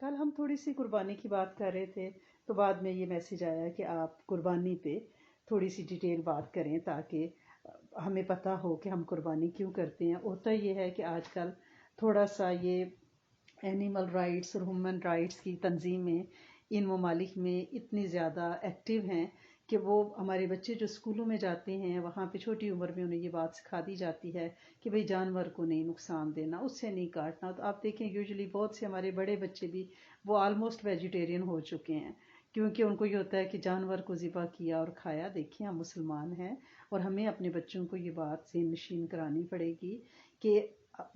کل ہم تھوڑی سی قربانی کی بات کر رہے تھے، تو بعد میں یہ میسج آیا کہ آپ قربانی پہ تھوڑی سی ڈیٹیل بات کریں تاکہ ہمیں پتہ ہو کہ ہم قربانی کیوں کرتے ہیں۔ ہوتا یہ ہے کہ آج کل تھوڑا سا یہ اینیمل رائٹس اور ہیومن رائٹس کی تنظیمیں ان ممالک میں اتنی زیادہ ایکٹیو ہیں کہ وہ ہمارے بچے جو اسکولوں میں جاتے ہیں وہاں پہ چھوٹی عمر میں انہیں یہ بات سکھا دی جاتی ہے کہ بھئی جانور کو نہیں نقصان دینا، اس سے نہیں کاٹنا۔ تو آپ دیکھیں یوزلی بہت سے ہمارے بڑے بچے بھی وہ آلموسٹ ویجیٹیرین ہو چکے ہیں، کیونکہ ان کو یہ ہوتا ہے کہ جانور کو ذبح کیا اور کھایا۔ دیکھیں ہم مسلمان ہیں اور ہمیں اپنے بچوں کو یہ بات ذہن نشین کرانی پڑے گی کہ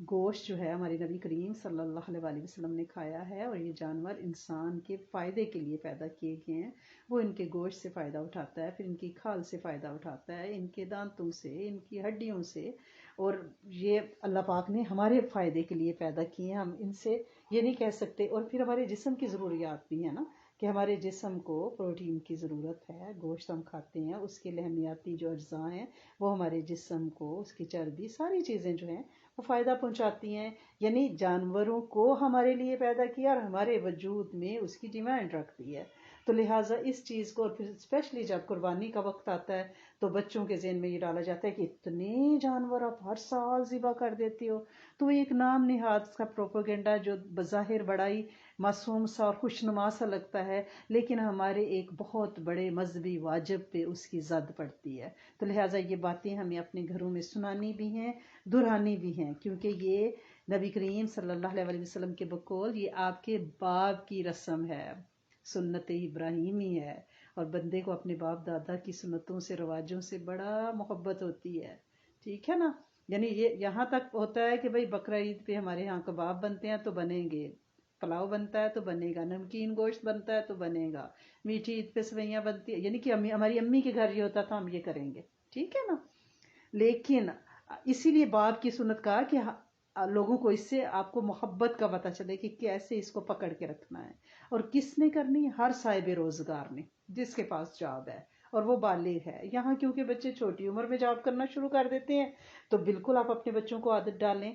گوشت جو ہے ہمارے نبی کریم صلی اللہ علیہ وسلم نے کھایا ہے، اور یہ جانور انسان کے فائدے کے لیے پیدا کیے گئے ہیں۔ وہ ان کے گوشت سے فائدہ اٹھاتا ہے، پھر ان کی کھال سے فائدہ اٹھاتا ہے، ان کے دانتوں سے، ان کی ہڈیوں سے، اور یہ اللہ پاک نے ہمارے فائدے کے لیے پیدا کیے ہیں۔ ہم ان سے یہ نہیں کہہ سکتے۔ اور پھر ہمارے جسم کی ضروریات بھی ہیں نا، کہ ہمارے جسم کو پروٹین کی ضرورت ہے، گوشت ہم کھاتے ہیں، اس کے لحمیاتی جو اجزاء ہیں وہ ہمارے جسم کو، اس کی چربی، ساری چیزیں جو ہیں وہ فائدہ پہنچاتی ہیں۔ یعنی جانوروں کو ہمارے لیے پیدا کیا اور ہمارے وجود میں اس کی ڈیمانڈ رکھتی ہے۔ تو لہٰذا اس چیز کو، اور پھر اسپیشلی جب قربانی کا وقت آتا ہے تو بچوں کے ذہن میں یہ ڈالا جاتا ہے کہ اتنے جانور آپ ہر سال ذبح کر دیتے ہو۔ تو وہ ایک نام نہاد کا پروپیگنڈا جو بظاہر بڑا ہی معصوم سا اور خوشنما سا لگتا ہے، لیکن ہمارے ایک بہت بڑے مذہبی واجب پہ اس کی زد پڑتی ہے۔ تو لہٰذا یہ باتیں ہمیں اپنے گھروں میں سنانی بھی ہیں، دہرانی بھی ہیں، کیونکہ یہ نبی کریم صلی اللہ علیہ وسلم کے بقول یہ آپ کے باپ کی رسم ہے، سنت ابراہیمی ہے، اور بندے کو اپنے باپ دادا کی سنتوں سے، رواجوں سے بڑا محبت ہوتی ہے، ٹھیک ہے نا۔ یعنی یہ یہاں تک ہوتا ہے کہ بھئی بقرہ عید پہ ہمارے ہاں کباب بنتے ہیں تو بنیں گے، پلاؤ بنتا ہے تو بنے گا، نمکین گوشت بنتا ہے تو بنے گا، میٹھی عید پہ سوئیاں بنتی ہیں، یعنی کہ ہماری امی کے گھر یہ ہوتا تھا ہم یہ کریں گے، ٹھیک ہے نا۔ لیکن اسی لیے باپ کی سنت کہا کہ لوگوں کو اس سے آپ کو محبت کا پتہ چلے کہ کیسے اس کو پکڑ کے رکھنا ہے۔ اور کس نے کرنی؟ ہر صاحب روزگار نے، جس کے پاس جاب ہے اور وہ بالغ ہے۔ یہاں کیونکہ بچے چھوٹی عمر میں جاب کرنا شروع کر دیتے ہیں، تو بالکل آپ اپنے بچوں کو عادت ڈالیں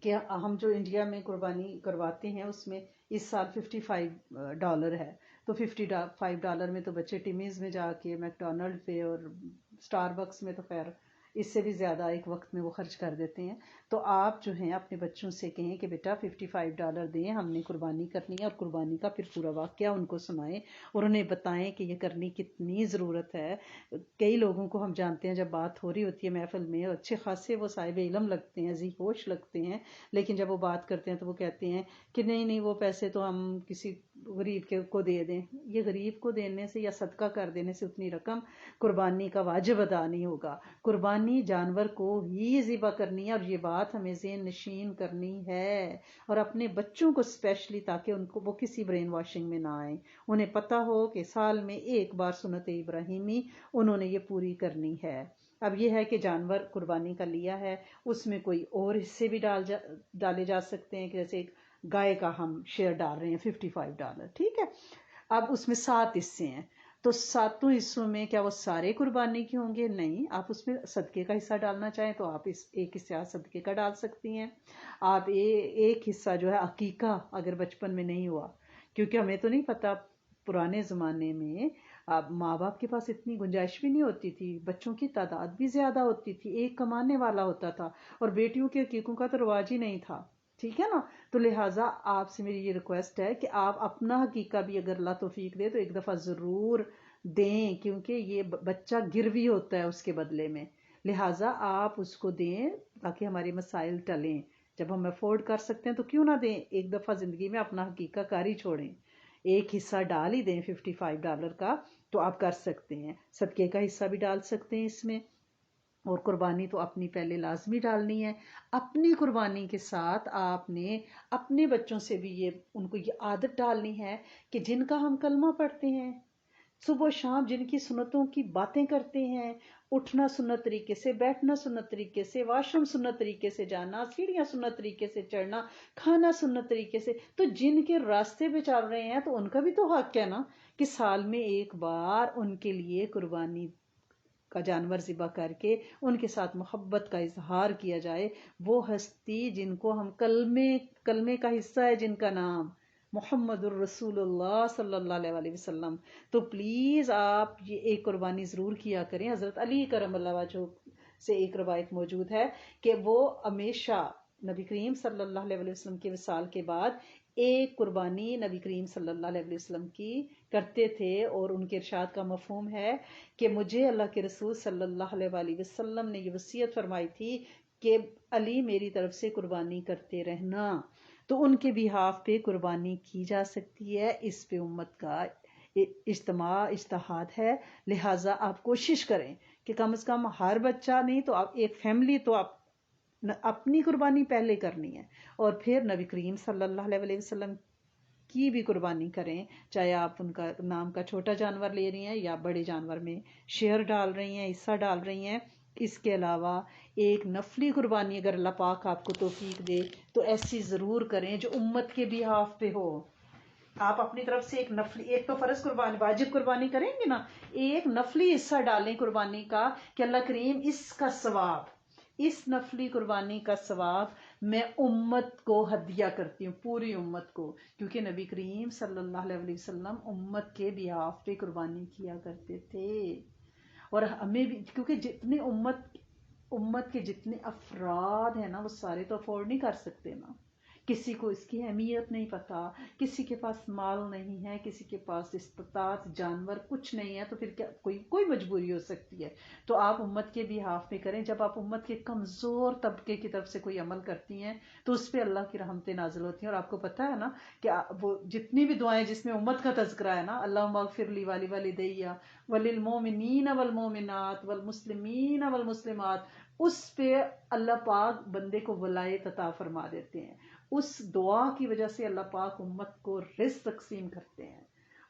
کہ ہم جو انڈیا میں قربانی کرواتے ہیں اس میں اس سال $55 ہے، تو $55 میں تو بچے ٹیمیز میں جا کے میک ڈونلڈ پہ اور اسٹار بکس میں تو خیر اس سے بھی زیادہ ایک وقت میں وہ خرچ کر دیتے ہیں۔ تو آپ جو ہیں اپنے بچوں سے کہیں کہ بیٹا $55 دیں، ہم نے قربانی کرنی ہے، اور قربانی کا پھر پورا واقعہ ان کو سنائیں اور انہیں بتائیں کہ یہ کرنی کتنی ضرورت ہے۔ کئی لوگوں کو ہم جانتے ہیں جب بات ہو رہی ہوتی ہے محفل میں، اچھے خاصے وہ صاحب علم لگتے ہیں، ذی ہوش لگتے ہیں، لیکن جب وہ بات کرتے ہیں تو وہ کہتے ہیں کہ نہیں نہیں وہ پیسے تو ہم کسی غریب کو دے دیں۔ یہ غریب کو دینے سے یا صدقہ کر دینے سے اتنی رقم قربانی کا واجب ادا نہیں ہوگا۔ قربانی جانور کو ہی ذبح کرنی ہے، اور یہ بات ہمیں ذہن نشین کرنی ہے، اور اپنے بچوں کو اسپیشلی، تاکہ ان کو وہ کسی برین واشنگ میں نہ آئیں، انہیں پتہ ہو کہ سال میں ایک بار سنت ابراہیمی انہوں نے یہ پوری کرنی ہے۔ اب یہ ہے کہ جانور قربانی کا لیا ہے، اس میں کوئی اور حصے بھی ڈالے جا سکتے ہیں، کہ جیسے ایک گائے کا ہم شیئر ڈال رہے ہیں $55، ٹھیک ہے۔ اب اس میں 7 حصے ہیں، تو 7 حصوں میں کیا وہ سارے قربانی کے ہوں گے؟ نہیں، آپ اس میں صدقے کا حصہ ڈالنا چاہیں تو آپ ایک حصہ صدقے کا ڈال سکتی ہیں۔ آپ ایک حصہ جو ہے عقیقہ، اگر بچپن میں نہیں ہوا، کیونکہ ہمیں تو نہیں پتا، پرانے زمانے میں ماں باپ کے پاس اتنی گنجائش بھی نہیں ہوتی تھی، بچوں کی تعداد بھی زیادہ ہوتی تھی، ایک کمانے والا ہوتا تھا، اور بیٹیوں کے عقیقوں کا تو رواج ہی نہیں تھا، ٹھیک ہے نا۔ تو لہٰذا آپ سے میری یہ ریکویسٹ ہے کہ آپ اپنا حقیقہ بھی اگر اللہ توفیق دے تو ایک دفعہ ضرور دیں، کیونکہ یہ بچہ گروی ہوتا ہے اس کے بدلے میں، لہٰذا آپ اس کو دیں تاکہ ہمارے مسائل ٹلیں۔ جب ہم افورڈ کر سکتے ہیں تو کیوں نہ دیں، ایک دفعہ زندگی میں اپنا حقیقہ کاری چھوڑیں، ایک حصہ ڈال ہی دیں $55 کا، تو آپ کر سکتے ہیں۔ صدقے کا حصہ بھی ڈال سکتے ہیں اس میں، اور قربانی تو اپنی پہلے لازمی ڈالنی ہے۔ اپنی قربانی کے ساتھ آپ نے اپنے بچوں سے بھی ان کو یہ عادت ڈالنی ہے کہ جن کا ہم کلمہ پڑھتے ہیں، صبح و شام جن کی سنتوں کی باتیں کرتے ہیں، اٹھنا سنت طریقے سے، بیٹھنا سنت طریقے سے، واش روم سنت طریقے سے جانا، سیڑھیاں سنت طریقے سے چڑھنا، کھانا سنت طریقے سے، تو جن کے راستے پہ چل رہے ہیں تو ان کا بھی تو حق ہے نا کہ سال میں ایک بار ان کے لیے قربانی کا جانور ذبح کر کے ان کے ساتھ محبت کا اظہار کیا جائے۔ وہ ہستی جن کو ہم کلمے کا حصہ ہے، جن کا نام محمد الرسول اللہ صلی اللہ علیہ وسلم. تو پلیز آپ یہ ایک قربانی ضرور کیا کریں. حضرت علی کرم اللہ وجہہ سے ایک روایت موجود ہے کہ وہ ہمیشہ نبی کریم صلی اللہ علیہ وسلم کے وصال کے بعد ایک قربانی نبی کریم صلی اللہ علیہ وسلم کی کرتے تھے، اور ان کے ارشاد کا مفہوم ہے کہ مجھے اللہ کے رسول صلی اللہ علیہ وسلم نے یہ وصیت فرمائی تھی کہ علی میری طرف سے قربانی کرتے رہنا. تو ان کے بہاف پہ قربانی کی جا سکتی ہے. اس پہ امت کا اجتماع اجتہاد ہے، لہٰذا آپ کوشش کریں کہ کم از کم ہر بچہ نہیں تو آپ ایک فیملی تو آپ اپنی قربانی پہلے کرنی ہے، اور پھر نبی کریم صلی اللہ علیہ وسلم کی بھی قربانی کریں، چاہے آپ ان کا نام کا چھوٹا جانور لے رہی ہیں یا بڑے جانور میں شیئر ڈال رہی ہیں، حصہ ڈال رہی ہیں. اس کے علاوہ ایک نفلی قربانی اگر اللہ پاک آپ کو توفیق دے تو ایسی ضرور کریں جو امت کے بہاف پہ ہو. آپ اپنی طرف سے ایک نفلی، ایک تو فرض قربانی واجب قربانی کریں گے نا، ایک نفلی حصہ ڈالیں قربانی کا کہ اللہ کریم اس کا ثواب، اس نفلی قربانی کا ثواب میں امت کو ہدیہ کرتی ہوں، پوری امت کو، کیونکہ نبی کریم صلی اللہ علیہ وسلم امت کے بہاف پہ قربانی کیا کرتے تھے. اور ہمیں بھی، کیونکہ جتنے امت کے جتنے افراد ہیں نا وہ سارے تو افورڈ نہیں کر سکتے نا. کسی کو اس کی اہمیت نہیں پتا، کسی کے پاس مال نہیں ہے، کسی کے پاس استطاعت جانور کچھ نہیں ہے، تو پھر کیا کوئی مجبوری ہو سکتی ہے. تو آپ امت کے بہاف میں کریں. جب آپ امت کے کمزور طبقے کی طرف سے کوئی عمل کرتی ہیں تو اس پہ اللہ کی رحمتیں نازل ہوتی ہیں. اور آپ کو پتا ہے نا کہ وہ جتنی بھی دعائیں جس میں امت کا تذکرہ ہے نا، اللہم اغفر لی والی والدیہ وللمؤمنین والمؤمنات والمسلمین والمسلمات، اس پہ اللہ پاک بندے کو ولایت عطا فرما دیتے ہیں. اس دعا کی وجہ سے اللہ پاک امت کو رزق تقسیم کرتے ہیں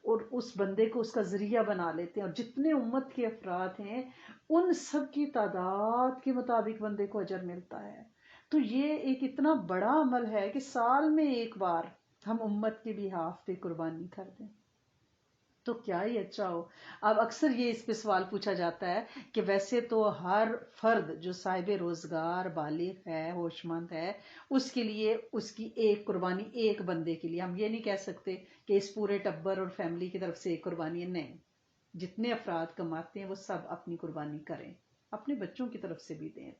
اور اس بندے کو اس کا ذریعہ بنا لیتے ہیں. اور جتنے امت کے افراد ہیں ان سب کی تعداد کے مطابق بندے کو اجر ملتا ہے. تو یہ ایک اتنا بڑا عمل ہے کہ سال میں ایک بار ہم امت کے بہاف پہ قربانی کر دیں تو کیا ہی اچھا ہو. اب اکثر یہ اس پہ سوال پوچھا جاتا ہے کہ ویسے تو ہر فرد جو صاحب روزگار بالغ ہے، ہوش مند ہے، اس کے لیے اس کی ایک قربانی ایک بندے کے لیے، ہم یہ نہیں کہہ سکتے کہ اس پورے ٹبر اور فیملی کی طرف سے ایک قربانی ہے. نہیں، جتنے افراد کماتے ہیں وہ سب اپنی قربانی کریں، اپنے بچوں کی طرف سے بھی دیں،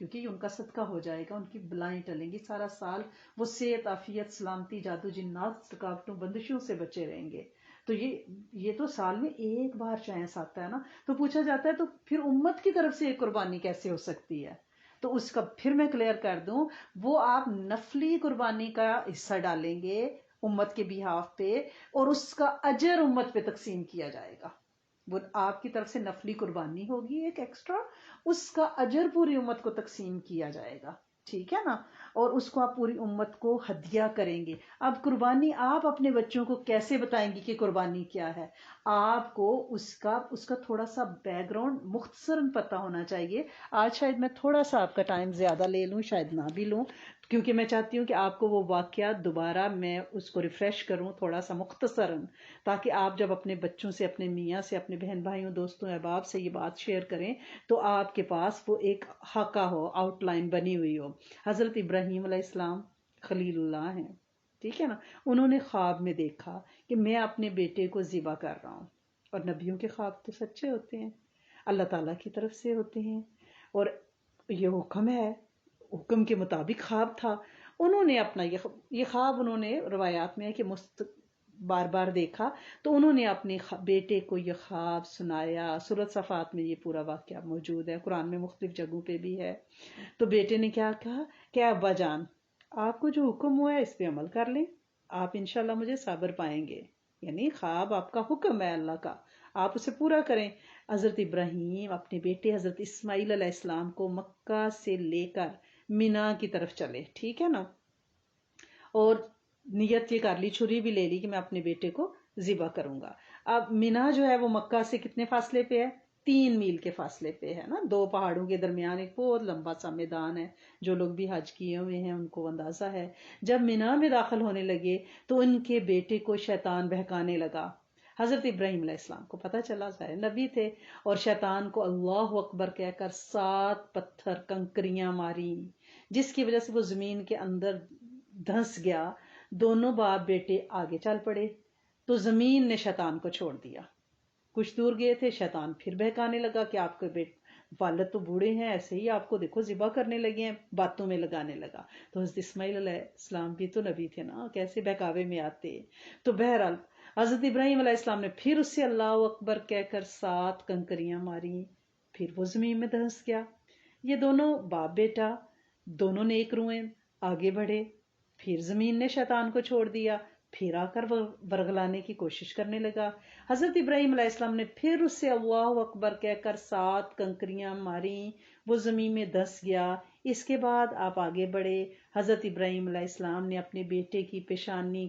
کیونکہ ان کا صدقہ ہو جائے گا، ان کی بلائیں ٹلیں گی، سارا سال وہ صحت، عافیت، سلامتی، جادو جنات، رکاوٹوں، بندشوں سے بچے رہیں گے. تو یہ تو سال میں ایک بار چانس آتا ہے نا. تو پوچھا جاتا ہے تو پھر امت کی طرف سے ایک قربانی کیسے ہو سکتی ہے؟ تو اس کا پھر میں کلیئر کر دوں، وہ آپ نفلی قربانی کا حصہ ڈالیں گے امت کے بہاف پہ، اور اس کا اجر امت پہ تقسیم کیا جائے گا. وہ آپ کی طرف سے نفلی قربانی ہوگی ایک ایکسٹرا، اس کا اجر پوری امت کو تقسیم کیا جائے گا. ٹھیک ہے نا؟ اور اس کو آپ پوری امت کو ہدیہ کریں گے. اب قربانی آپ اپنے بچوں کو کیسے بتائیں گی کہ قربانی کیا ہے؟ آپ کو اس کا تھوڑا سا بیک گراؤنڈ مختصراً پتہ ہونا چاہیے. آج شاید میں تھوڑا سا آپ کا ٹائم زیادہ لے لوں، شاید نہ بھی لوں، کیونکہ میں چاہتی ہوں کہ آپ کو وہ واقعات دوبارہ میں اس کو ریفریش کروں تھوڑا سا مختصراً، تاکہ آپ جب اپنے بچوں سے، اپنے میاں سے، اپنے بہن بھائیوں، دوستوں، احباب سے یہ بات شیئر کریں تو آپ کے پاس وہ ایک خاکہ ہو، آؤٹ لائن بنی ہوئی ہو. حضرت ابراہیم علیہ السلام خلیل اللہ ہیں، ٹھیک ہے نا؟ انہوں نے خواب میں دیکھا کہ میں اپنے بیٹے کو ذبح کر رہا ہوں. اور نبیوں کے خواب تو سچے ہوتے ہیں، اللہ تعالیٰ کی طرف سے ہوتے ہیں، اور یہ حکم ہے، حکم کے مطابق خواب تھا. انہوں نے اپنا یہ خواب انہوں نے روایات میں ہے کہ بار بار دیکھا، تو انہوں نے اپنے بیٹے کو یہ خواب سنایا. سورۃ صفات میں یہ پورا واقعہ موجود ہے، قرآن میں مختلف جگہوں پہ بھی ہے. تو بیٹے نے کیا کہا کہ ابا جان، آپ کو جو حکم ہوا ہے اس پہ عمل کر لیں، آپ انشاءاللہ مجھے صابر پائیں گے. یعنی خواب آپ کا حکم ہے اللہ کا، آپ اسے پورا کریں. حضرت ابراہیم اپنے بیٹے حضرت اسماعیل علیہ السلام کو مکہ سے لے کر مینا کی طرف چلے، ٹھیک ہے نا؟ اور نیت یہ کر لی، چھری بھی لے لی کہ میں اپنے بیٹے کو ذبح کروں گا. اب مینا جو ہے وہ مکہ سے کتنے فاصلے پہ ہے؟ 3 میل کے فاصلے پہ ہے نا، 2 پہاڑوں کے درمیان ایک بہت لمبا سا میدان ہے. جو لوگ بھی حج کیے ہوئے ہیں ان کو اندازہ ہے. جب مینا میں داخل ہونے لگے تو ان کے بیٹے کو شیطان بہکانے لگا. حضرت ابراہیم علیہ السلام کو پتہ چلا، ظاہر نبی تھے، اور شیطان کو اللہ اکبر کہہ کر 7 پتھر کنکریاں ماری، جس کی وجہ سے وہ زمین کے اندر دھنس گیا. دونوں باپ بیٹے آگے چل پڑے تو زمین نے شیطان کو چھوڑ دیا. کچھ دور گئے تھے، شیطان پھر بہکانے لگا کہ آپ کے والد تو بوڑھے ہیں، ایسے ہی آپ کو دیکھو ذبح کرنے لگے ہیں، باتوں میں لگانے لگا. تو حضرت اسماعیل علیہ السلام بھی تو نبی تھے نا، کیسے بہکاوے میں آتے. تو بہرحال حضرت ابراہیم علیہ السلام نے پھر اس سے اللہ اکبر کہہ کر 7 کنکریاں ماری، پھر وہ زمین میں دھنس گیا. یہ دونوں باپ بیٹا دونوں نیک روئیں آگے بڑھے، پھر زمین نے شیطان کو چھوڑ دیا، پھر آ کر ورگلانے کی کوشش کرنے لگا. حضرت ابراہیم علیہ السلام نے پھر اس سے اللہ اکبر کہہ کر 7 کنکریاں ماری، وہ زمین میں دھس گیا. اس کے بعد آپ آگے بڑھے، حضرت ابراہیم علیہ السلام نے اپنے بیٹے کی پیشانی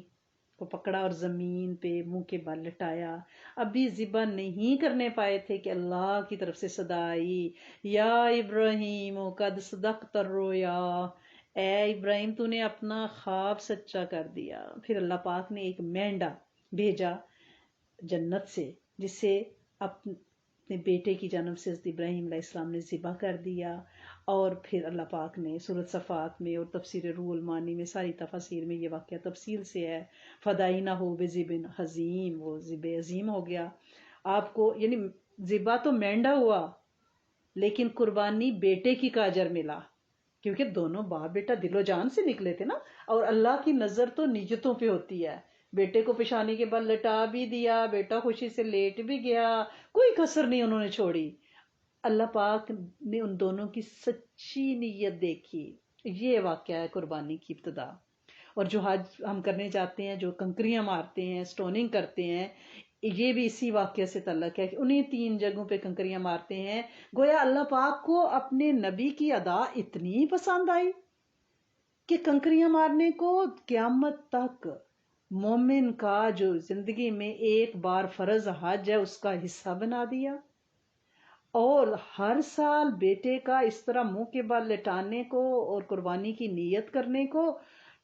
کو پکڑا اور زمین پہ منہ کے بل لٹایا. ابھی ذبح نہیں کرنے پائے تھے کہ اللہ کی طرف سے صدا آئی، یا ابراہیم قد صدقت الرؤیا، اے ابراہیم تو نے اپنا خواب سچا کر دیا. پھر اللہ پاک نے ایک مینڈا بھیجا جنت سے، جسے اپنے بیٹے کی جانب سے حضرت ابراہیم علیہ السلام نے ذبح کر دیا. اور پھر اللہ پاک نے سورۃ صفات میں اور تفسیر روح المانی میں ساری تفاسیر میں یہ واقعہ تفصیل سے ہے. فدائینہ بذبح عظیم، وہ ذبح عظیم ہو گیا. آپ کو یعنی ذبح تو مینڈا ہوا لیکن قربانی بیٹے کی کا اجر ملا، کیونکہ دونوں باپ بیٹا دل و جان سے نکلے تھے نا. اور اللہ کی نظر تو نیتوں پہ ہوتی ہے. بیٹے کو پیشانی کے بل لٹا بھی دیا، بیٹا خوشی سے لیٹ بھی گیا، کوئی کسر نہیں انہوں نے چھوڑی. اللہ پاک نے ان دونوں کی سچی نیت دیکھی. یہ واقعہ ہے قربانی کی ابتدا. اور جو حج ہم کرنے جاتے ہیں، جو کنکریاں مارتے ہیں، سٹوننگ کرتے ہیں، یہ بھی اسی واقعے سے تعلق ہے کہ انہیں 3 جگہوں پہ کنکریاں مارتے ہیں. گویا اللہ پاک کو اپنے نبی کی ادا اتنی پسند آئی کہ کنکریاں مارنے کو قیامت تک مومن کا جو زندگی میں ایک بار فرض حج ہے اس کا حصہ بنا دیا. اور ہر سال بیٹے کا اس طرح منہ کے بل لٹانے کو اور قربانی کی نیت کرنے کو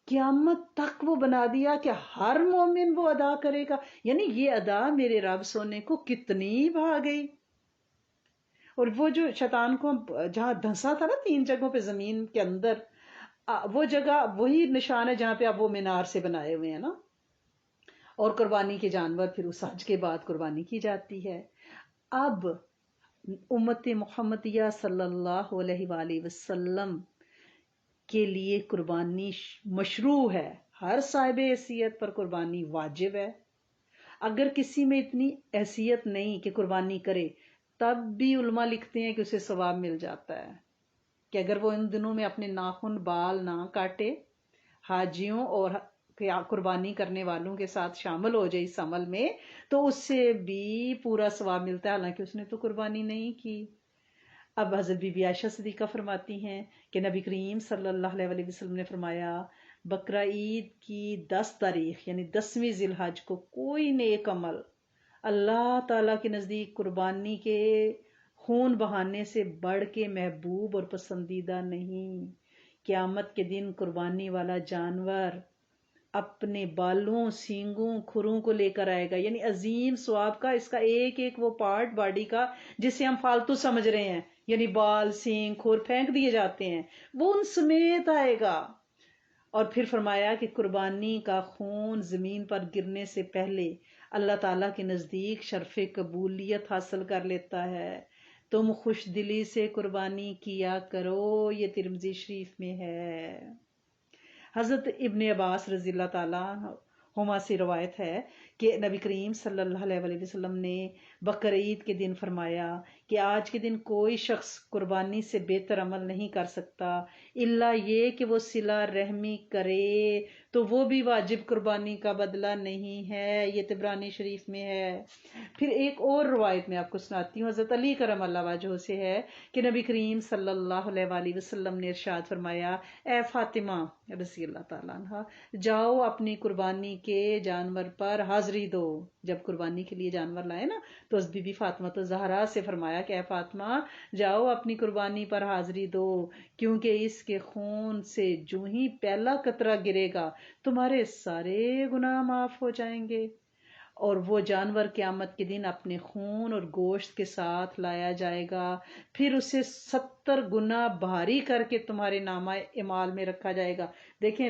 قیامت تک وہ بنا دیا کہ ہر مومن وہ ادا کرے گا. یعنی یہ ادا میرے رب سونے کو کتنی بھا گئی. اور وہ جو شیطان کو جہاں دھنسا تھا نا 3 جگہوں پہ زمین کے اندر، وہ جگہ وہی نشان ہے جہاں پہ اب وہ مینار سے بنائے ہوئے ہیں نا. اور قربانی کے جانور پھر اس حج کے بعد قربانی کی جاتی ہے. اب امت محمدیہ صلی اللہ علیہ وآلہ وسلم کے لیے قربانی مشروع ہے. ہر صاحب حیثیت پر قربانی واجب ہے. اگر کسی میں اتنی حیثیت نہیں کہ قربانی کرے، تب بھی علماء لکھتے ہیں کہ اسے ثواب مل جاتا ہے کہ اگر وہ ان دنوں میں اپنے ناخن بال نہ کاٹے، حاجیوں اور قربانی کرنے والوں کے ساتھ شامل ہو جائے اس عمل میں، تو اس سے بھی پورا ثواب ملتا ہے، حالانکہ اس نے تو قربانی نہیں کی. اب حضرت بی بی عائشہ صدیقہ فرماتی ہیں کہ نبی کریم صلی اللہ علیہ وسلم نے فرمایا، بقرہ عید کی 10 تاریخ یعنی 10ویں ذی الحج کو کوئی نیک عمل اللہ تعالیٰ کے نزدیک قربانی کے خون بہانے سے بڑھ کے محبوب اور پسندیدہ نہیں. قیامت کے دن قربانی والا جانور اپنے بالوں، سینگوں، کھروں کو لے کر آئے گا. یعنی عظیم ثواب کا اس کا ایک ایک وہ پارٹ باڈی کا جسے ہم فالتو سمجھ رہے ہیں، یعنی بال، سینگ، کھر پھینک دیے جاتے ہیں، وہ ان سمیت آئے گا. اور پھر فرمایا کہ قربانی کا خون زمین پر گرنے سے پہلے اللہ تعالیٰ کے نزدیک شرف قبولیت حاصل کر لیتا ہے. تم خوش دلی سے قربانی کیا کرو، یہ ترمذی شریف میں ہے. حضرت ابن عباس رضی اللہ تعالیٰ عنہما سے روایت ہے کہ نبی کریم صلی اللہ علیہ وسلم نے بقر عید کے دن فرمایا کہ آج کے دن کوئی شخص قربانی سے بہتر عمل نہیں کر سکتا الا یہ کہ وہ صلہ رحمی کرے، تو وہ بھی واجب قربانی کا بدلہ نہیں ہے. یہ طبرانی شریف میں ہے. پھر ایک اور روایت میں آپ کو سناتی ہوں، حضرت علی کرم اللہ وجہہ سے ہے کہ نبی کریم صلی اللہ علیہ وسلم نے ارشاد فرمایا، اے فاطمہ رضی اللہ تعالیٰ عنہ، جاؤ اپنی قربانی کے جانور پر حاضری دو. جب قربانی کے لیے جانور لائے نا تو بی بی فاطمہ تو زہرا سے فرمایا کہ اے فاطمہ جاؤ اپنی قربانی پر حاضری دو، کیونکہ اس کے خون سے جو ہی پہلا قطرہ گرے گا تمہارے سارے گناہ معاف ہو جائیں گے. اور وہ جانور قیامت کے دن اپنے خون اور گوشت کے ساتھ لایا جائے گا، پھر اسے 70 گنا بھاری کر کے تمہارے نامہ اعمال میں رکھا جائے گا. دیکھیں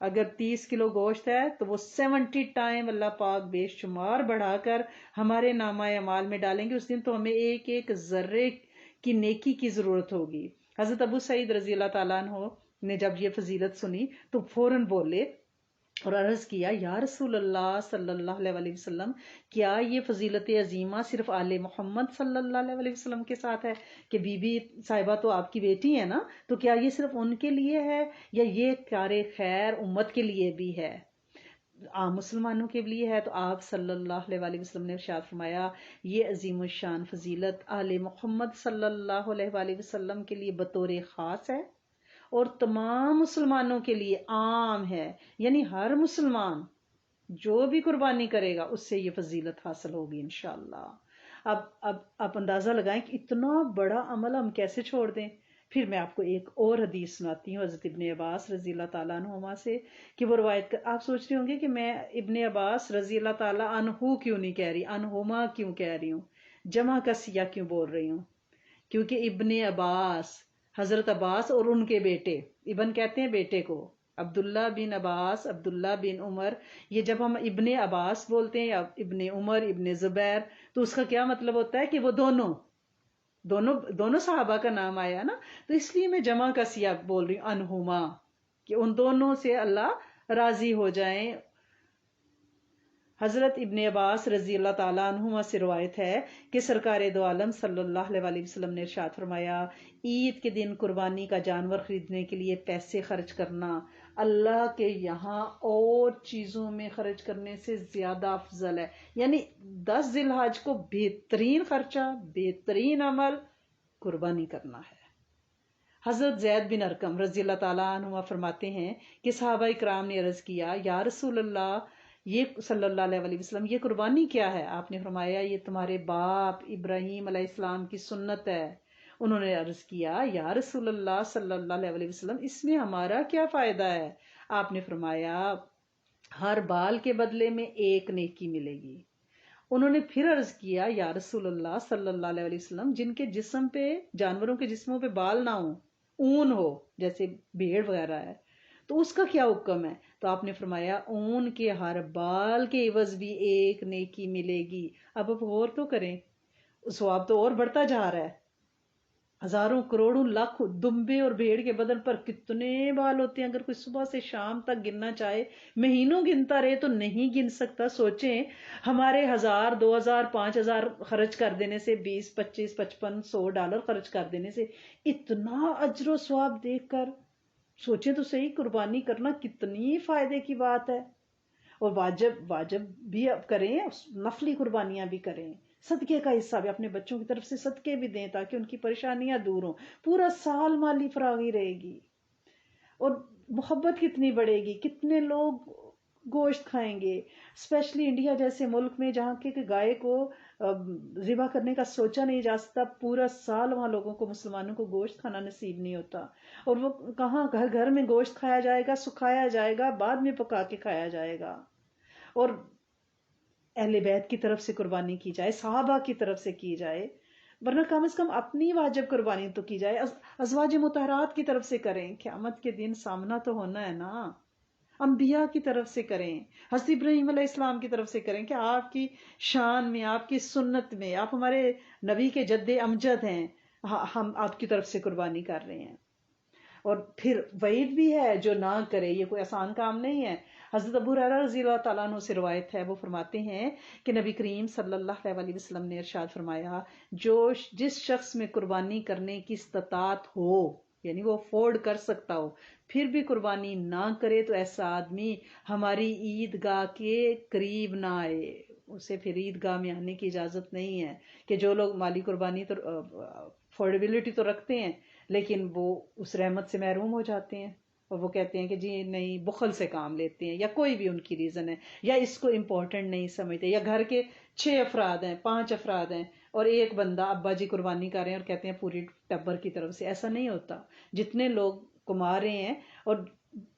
اگر 30 کلو گوشت ہے تو وہ 70 ٹائم اللہ پاک بے شمار بڑھا کر ہمارے نامہ اعمال میں ڈالیں گے. اس دن تو ہمیں ایک ایک ذرے کی نیکی کی ضرورت ہوگی. حضرت ابو سعید رضی اللہ تعالیٰ عنہ نے جب یہ فضیلت سنی تو فوراً بولے اور عرض کیا یا رسول اللہ صلی اللہ علیہ وسلم، کیا یہ فضیلت عظیمہ صرف آل محمد صلی اللہ علیہ وسلم کے ساتھ ہے؟ کہ بی بی صاحبہ تو آپ کی بیٹی ہے نا، تو کیا یہ صرف ان کے لیے ہے یا یہ کار خیر امت کے لیے بھی ہے، عام مسلمانوں کے لیے ہے؟ تو آپ صلی اللہ علیہ وسلم نے ارشاد فرمایا یہ عظیم الشان فضیلت آل محمد صلی اللہ علیہ وسلم کے لیے بطور خاص ہے اور تمام مسلمانوں کے لیے عام ہے. یعنی ہر مسلمان جو بھی قربانی کرے گا اس سے یہ فضیلت حاصل ہوگی انشاءاللہ. اب آپ اندازہ لگائیں کہ اتنا بڑا عمل ہم کیسے چھوڑ دیں. پھر میں آپ کو ایک اور حدیث سناتی ہوں حضرت ابن عباس رضی اللہ تعالیٰ عنہما سے کہ وہ روایت کر. آپ سوچ رہے ہوں گے کہ میں ابن عباس رضی اللہ تعالیٰ عنہ کیوں نہیں کہہ رہی، عنہما کیوں کہہ رہی ہوں، جمع کا سیاہ کیوں بول رہی ہوں؟ کیونکہ ابن عباس حضرت عباس اور ان کے بیٹے، ابن کہتے ہیں بیٹے کو، عبداللہ بن عباس، عبداللہ بن عمر. یہ جب ہم ابن عباس بولتے ہیں یا ابن عمر، ابن زبیر، تو اس کا کیا مطلب ہوتا ہے کہ وہ دونوں صحابہ کا نام آیا نا. تو اس لیے میں جمع کا سیاق بول رہی ہوں انہما، کہ ان دونوں سے اللہ راضی ہو جائیں. حضرت ابن عباس رضی اللہ تعالیٰ عنہما سے روایت ہے کہ سرکار دو عالم صلی اللہ علیہ وسلم نے ارشاد فرمایا عید کے دن قربانی کا جانور خریدنے کے لیے پیسے خرچ کرنا اللہ کے یہاں اور چیزوں میں خرچ کرنے سے زیادہ افضل ہے. یعنی 10 ذی الحج کو بہترین خرچہ، بہترین عمل قربانی کرنا ہے. حضرت زید بن ارقم رضی اللہ تعالیٰ عنہ فرماتے ہیں کہ صحابہ اکرام نے عرض کیا یا رسول اللہ، یہ صلی اللہ علیہ وسلم، یہ قربانی کیا ہے؟ آپ نے فرمایا یہ تمہارے باپ ابراہیم علیہ السلام کی سنت ہے. انہوں نے عرض کیا یا رسول اللہ صلی اللہ علیہ وسلم، اس میں ہمارا کیا فائدہ ہے؟ آپ نے فرمایا ہر بال کے بدلے میں ایک نیکی ملے گی. انہوں نے پھر عرض کیا یا رسول اللہ صلی اللہ علیہ وسلم، جن کے جسم پہ، جانوروں کے جسموں پہ بال نہ ہوں، اون ہو، جیسے بھیڑ وغیرہ ہے، تو اس کا کیا حکم ہے؟ تو آپ نے فرمایا اون کے ہر بال کے عوض بھی ایک نیکی ملے گی. اب غور تو کریں، ثواب تو اور بڑھتا جا رہا ہے. ہزاروں کروڑوں لاکھ دمبے اور بھیڑ کے بدن پر کتنے بال ہوتے ہیں. اگر کوئی صبح سے شام تک گننا چاہے، مہینوں گنتا رہے تو نہیں گن سکتا. سوچیں ہمارے 1000 2000 5000 خرچ کر دینے سے، 20 25 55 $100 خرچ کر دینے سے اتنا اجر و ثواب دیکھ کر سوچیں تو صحیح، قربانی کرنا کتنی فائدے کی بات ہے. اور واجب بھی اب کریں، نفلی قربانیاں بھی کریں، صدقے کا حصہ بھی اپنے بچوں کی طرف سے صدقے بھی دیں تاکہ ان کی پریشانیاں دور ہوں. پورا سال مالی فراغی رہے گی اور محبت کتنی بڑھے گی. کتنے لوگ گوشت کھائیں گے، اسپیشلی انڈیا جیسے ملک میں جہاں کہ گائے کو ذبح کرنے کا سوچا نہیں جا سکتا. پورا سال وہاں لوگوں کو، مسلمانوں کو گوشت کھانا نصیب نہیں ہوتا. اور وہ کہاں گھر گھر میں گوشت کھایا جائے گا، سکھایا جائے گا، بعد میں پکا کے کھایا جائے گا. اور اہل بیت کی طرف سے قربانی کی جائے، صحابہ کی طرف سے کی جائے، ورنہ کم از کم اپنی واجب قربانی تو کی جائے. ازواج مطہرات کی طرف سے کریں، قیامت کے دن سامنا تو ہونا ہے نا. انبیاء کی طرف سے کریں، حضرت ابراہیم علیہ السلام کی طرف سے کریں کہ آپ کی شان میں، آپ کی سنت میں، آپ ہمارے نبی کے جد امجد ہیں، ہم آپ کی طرف سے قربانی کر رہے ہیں. اور پھر وعید بھی ہے جو نہ کرے، یہ کوئی آسان کام نہیں ہے. حضرت ابو ہریرہ رضی اللہ تعالیٰ عنہ سے روایت ہے، وہ فرماتے ہیں کہ نبی کریم صلی اللہ علیہ وسلم نے ارشاد فرمایا جس شخص میں قربانی کرنے کی استطاعت ہو، یعنی وہ افورڈ کر سکتا ہو، پھر بھی قربانی نہ کرے تو ایسا آدمی ہماری عیدگاہ کے قریب نہ آئے. اسے پھر عیدگاہ میں آنے کی اجازت نہیں ہے. کہ جو لوگ مالی قربانی تو افورڈیبلٹی تو رکھتے ہیں لیکن وہ اس رحمت سے محروم ہو جاتے ہیں اور وہ کہتے ہیں کہ جی نہیں، بخل سے کام لیتے ہیں، یا کوئی بھی ان کی ریزن ہے، یا اس کو امپورٹنٹ نہیں سمجھتے، یا گھر کے 6 افراد ہیں، 5 افراد ہیں اور ایک بندہ ابا جی قربانی کر رہے ہیں اور کہتے ہیں پوری ٹبر کی طرف سے. ایسا نہیں ہوتا. جتنے لوگ کما رہے ہیں اور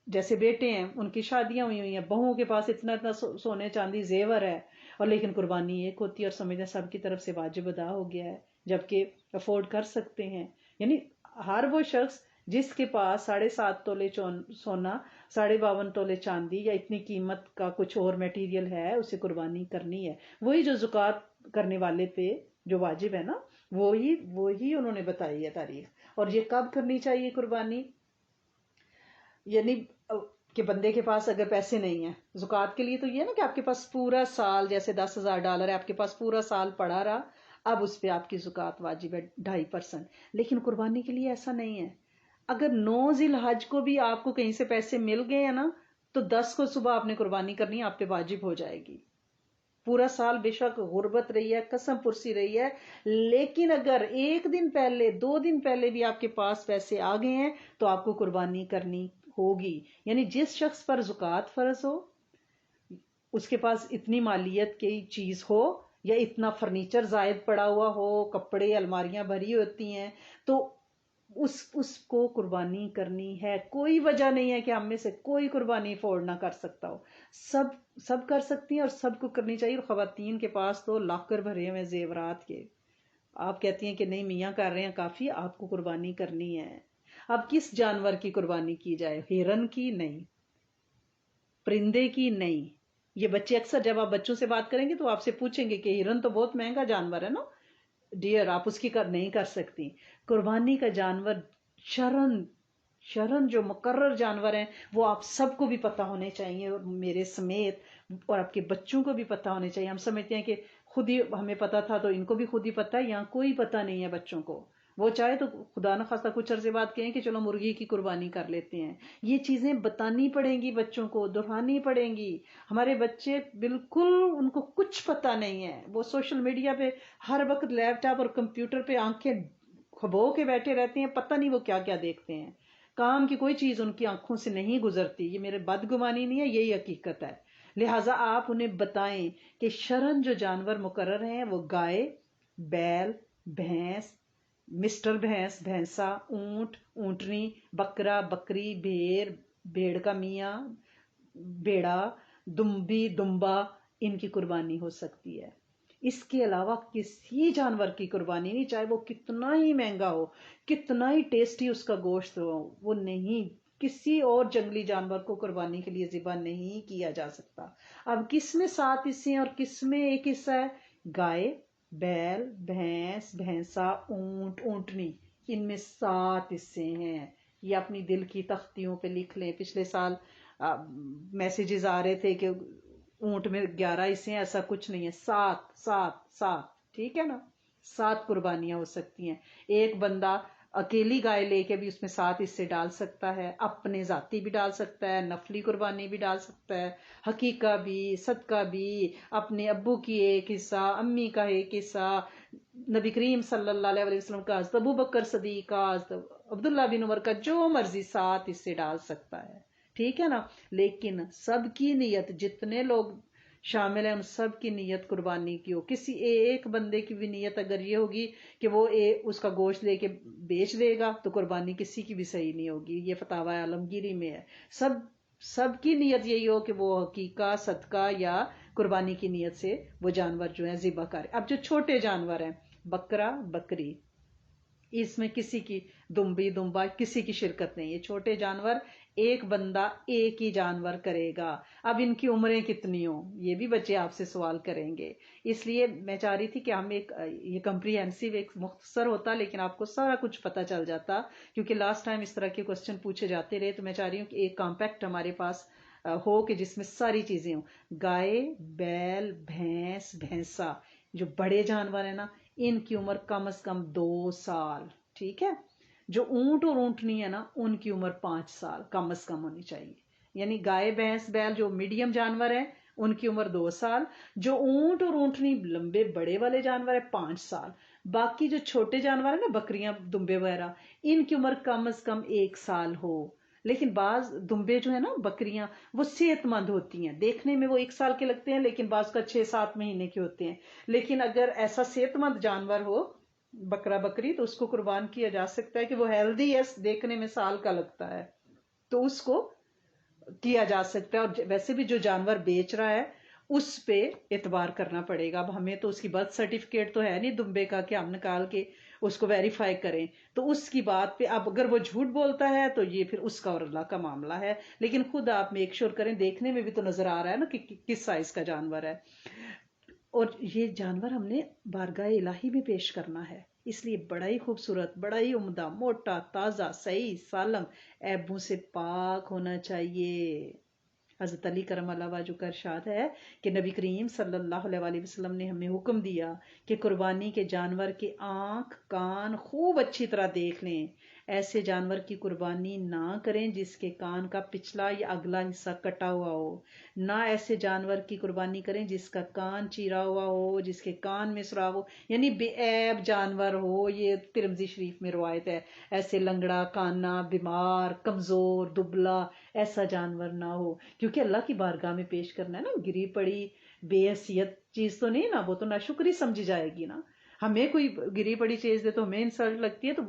جیسے بیٹے ہیں، ان کی شادیاں ہوئی ہیں، بہوؤں کے پاس اتنا سونے چاندی زیور ہے، اور لیکن قربانی ایک ہوتی ہے اور سمجھنا سب کی طرف سے واجب ادا ہو گیا ہے، جبکہ افورڈ کر سکتے ہیں. یعنی ہر وہ شخص جس کے پاس 7.5 تولے سونا 52 تولے چاندی یا اتنی قیمت کا کچھ اور میٹیریل ہے، اسے قربانی کرنی ہے. وہی جو زکوٰۃ کرنے والے پہ جو واجب ہے نا، وہی انہوں نے بتائی ہے تاریخ. اور یہ کب کرنی چاہیے قربانی؟ یعنی کہ بندے کے پاس اگر پیسے نہیں ہیں زکوٰۃ کے لیے، تو یہ نا کہ آپ کے پاس پورا سال، جیسے $10,000 ہے، آپ کے پاس پورا سال پڑا رہا، اب اس پہ آپ کی زکوٰۃ واجب ہے 2.5%. لیکن قربانی کے لیے ایسا نہیں ہے. اگر 9 ذی الحج کو بھی آپ کو کہیں سے پیسے مل گئے ہیں نا، تو 10 کو صبح آپ نے قربانی کرنی ہے، آپ پہ واجب ہو جائے گی. پورا سال بے شک غربت رہی ہے، قسم پرسی رہی ہے، لیکن اگر 1 دن پہلے 2 دن پہلے بھی آپ کے پاس پیسے آ گئے ہیں تو آپ کو قربانی کرنی ہوگی. یعنی جس شخص پر زکوٰۃ فرض ہو، اس کے پاس اتنی مالیت کی چیز ہو، یا اتنا فرنیچر زائد پڑا ہوا ہو، کپڑے الماریاں بھری ہوتی ہیں، تو اس کو قربانی کرنی ہے. کوئی وجہ نہیں ہے کہ ہم میں سے کوئی قربانی افورڈ نہ کر سکتا ہو. سب کر سکتی ہیں اور سب کو کرنی چاہیے. اور خواتین کے پاس تو لاکر بھرے ہوئے زیورات کے. آپ کہتی ہیں کہ نہیں میاں کر رہے ہیں کافی، آپ کو قربانی کرنی ہے. اب کس جانور کی قربانی کی جائے؟ ہرن کی نہیں، پرندے کی نہیں. یہ بچے اکثر جب آپ بچوں سے بات کریں گے تو آپ سے پوچھیں گے کہ ہرن تو بہت مہنگا جانور ہے نا. ڈیئر، آپ اس کی نہیں کر سکتی. قربانی کا جانور شرن جو مقرر جانور ہیں، وہ آپ سب کو بھی پتہ ہونے چاہیے، اور میرے سمیت، اور آپ کے بچوں کو بھی پتہ ہونے چاہیے. ہم سمجھتے ہیں کہ خود ہی ہمیں پتہ تھا تو ان کو بھی خود ہی پتہ ہے. یہاں کوئی پتہ نہیں ہے بچوں کو. وہ چاہے تو خدا نہ خواستہ کچھ عرصے بعد کہیں کہ چلو مرغی کی قربانی کر لیتے ہیں. یہ چیزیں بتانی پڑیں گی، بچوں کو دہرانی پڑیں گی. ہمارے بچے بالکل ان کو کچھ پتہ نہیں ہے. وہ سوشل میڈیا پہ ہر وقت لیپ ٹاپ اور کمپیوٹر پہ آنکھیں کھبو کے بیٹھے رہتے ہیں، پتہ نہیں وہ کیا کیا دیکھتے ہیں. کام کی کوئی چیز ان کی آنکھوں سے نہیں گزرتی. یہ میرے بدگمانی نہیں ہے، یہی حقیقت ہے. لہٰذا آپ انہیں بتائیں کہ شرن جو جانور مقرر ہیں وہ گائے، بیل، بھینس، مسٹر بھینس، بھینسا، اونٹ، اونٹنی، بکرا، بکری، بھیڑ کا میاں، بیڑا، دمبی، دمبا، ان کی قربانی ہو سکتی ہے. اس کے علاوہ کسی جانور کی قربانی نہیں، چاہے وہ کتنا ہی مہنگا ہو، کتنا ہی ٹیسٹی اس کا گوشت ہو، وہ نہیں. کسی اور جنگلی جانور کو قربانی کے لیے ذبح نہیں کیا جا سکتا. اب کس میں 7 حصے ہیں اور کس میں 1 حصہ ہے؟ گائے، بیل، بھینس، بھینسا، اونٹ، اونٹنی، ان میں 7 حصے ہیں. یہ اپنی دل کی تختیوں پہ لکھ لیں. پچھلے سال میسیجز آ رہے تھے کہ اونٹ میں 11 حصے ہیں، ایسا کچھ نہیں ہے. 7. ٹھیک ہے نا؟ 7 قربانیاں ہو سکتی ہیں. ایک بندہ اکیلی گائے لے کے بھی اس میں 7 حصے ڈال سکتا ہے، اپنے ذاتی بھی ڈال سکتا ہے، نفلی قربانی بھی ڈال سکتا ہے، حقیقہ بھی، صدقہ بھی، اپنے ابو کی 1 حصہ، امی کا 1 حصہ، نبی کریم صلی اللہ علیہ وسلم کا، ابو بکر صدیق کا، عبداللہ بن عمر کا، جو مرضی 7 حصے ڈال سکتا ہے. ٹھیک ہے نا؟ لیکن سب کی نیت، جتنے لوگ شامل ہیں ان سب کی نیت قربانی کی ہو. کسی ایک بندے کی بھی نیت اگر یہ ہوگی کہ وہ اس کا گوشت لے کے بیچ دے گا تو قربانی کسی کی بھی صحیح نہیں ہوگی. یہ فتاوی عالمگیری میں ہے. سب کی نیت یہی ہو کہ وہ حقیقہ، صدقہ یا قربانی کی نیت سے وہ جانور جو ہیں ذبح کرے. اب جو چھوٹے جانور ہیں، بکرا، بکری، اس میں کسی کی دمبا کسی کی شرکت نہیں ہے. چھوٹے جانور ایک بندہ ایک ہی جانور کرے گا. اب ان کی عمریں کتنی ہوں، یہ بھی بچے آپ سے سوال کریں گے. اس لیے میں چاہ رہی تھی کہ ہم یہ کمپریہنسو ایک مختصر ہوتا لیکن آپ کو سارا کچھ پتہ چل جاتا، کیونکہ لاسٹ ٹائم اس طرح کے کوسچن پوچھے جاتے رہے. تو میں چاہ رہی ہوں کہ ایک کمپیکٹ ہمارے پاس ہو کہ جس میں ساری چیزیں ہوں. گائے، بیل، بھینس، بھینسا، جو بڑے جانور ہیں نا، ان کی عمر کم از کم 2 سال. ٹھیک ہے؟ جو اونٹ اور اونٹنی ہے نا، ان کی عمر 5 سال کم از کم ہونی چاہیے. یعنی گائے، بھینس، بیل جو میڈیم جانور ہیں ان کی عمر 2 سال. جو اونٹ اور اونٹنی لمبے بڑے والے جانور ہیں 5 سال. باقی جو چھوٹے جانور ہیں نا، بکریاں، دمبے وغیرہ، ان کی عمر کم از کم 1 سال ہو. لیکن بعض دمبے جو ہیں نا، بکریاں، وہ صحت مند ہوتی ہیں. دیکھنے میں وہ 1 سال کے لگتے ہیں لیکن بعض کا 6-7 مہینے کے ہوتے ہیں. لیکن اگر ایسا صحت مند جانور ہو، بکرا، بکری، تو اس کو قربان کیا جا سکتا ہے کہ وہ ہیلدی ہے، دیکھنے میں سال کا لگتا ہے، تو اس کو کیا جا سکتا ہے. اور ویسے بھی جو جانور بیچ رہا ہے اس پہ اعتبار کرنا پڑے گا. اب ہمیں تو اس کی برتھ سرٹیفکیٹ تو ہے نہیں دمبے کا کہ ہم نکال کے اس کو ویریفائی کریں، تو اس کی بات پہ اب اگر وہ جھوٹ بولتا ہے تو یہ پھر اس کا اور اللہ کا معاملہ ہے، لیکن خود آپ میک شور کریں، دیکھنے میں بھی تو نظر آ رہا ہے نا کہ کس سائز کا جانور ہے، اور یہ جانور ہم نے بارگاہ الہی میں پیش کرنا ہے، اس لیے بڑا ہی خوبصورت، بڑا ہی عمدہ، موٹا، تازہ، صحیح سالم، عیبوں سے پاک ہونا چاہیے۔ حضرت علی کرم اللہ وجہ کا ارشاد ہے کہ نبی کریم صلی اللہ علیہ وسلم نے ہمیں حکم دیا کہ قربانی کے جانور کے آنکھ کان خوب اچھی طرح دیکھ لیں، ایسے جانور کی قربانی نہ کریں جس کے کان کا پچھلا یا اگلا حصہ کٹا ہوا ہو، نہ ایسے جانور کی قربانی کریں جس کا کان چیرا ہوا ہو، جس کے کان میں سراغ ہو، یعنی بے عیب جانور ہو، یہ ترمذی شریف میں روایت ہے، ایسے لنگڑا کانا، بیمار، کمزور، دبلا ایسا جانور نہ ہو، کیونکہ اللہ کی بارگاہ میں پیش کرنا ہے نا، گری پڑی بے حیثیت چیز تو نہیں نا، وہ تو ناشکری سمجھی جائے گی نا، ہمیں کوئی گری پڑی چیز دے تو ہمیں انسلٹ لگتی ہے، تو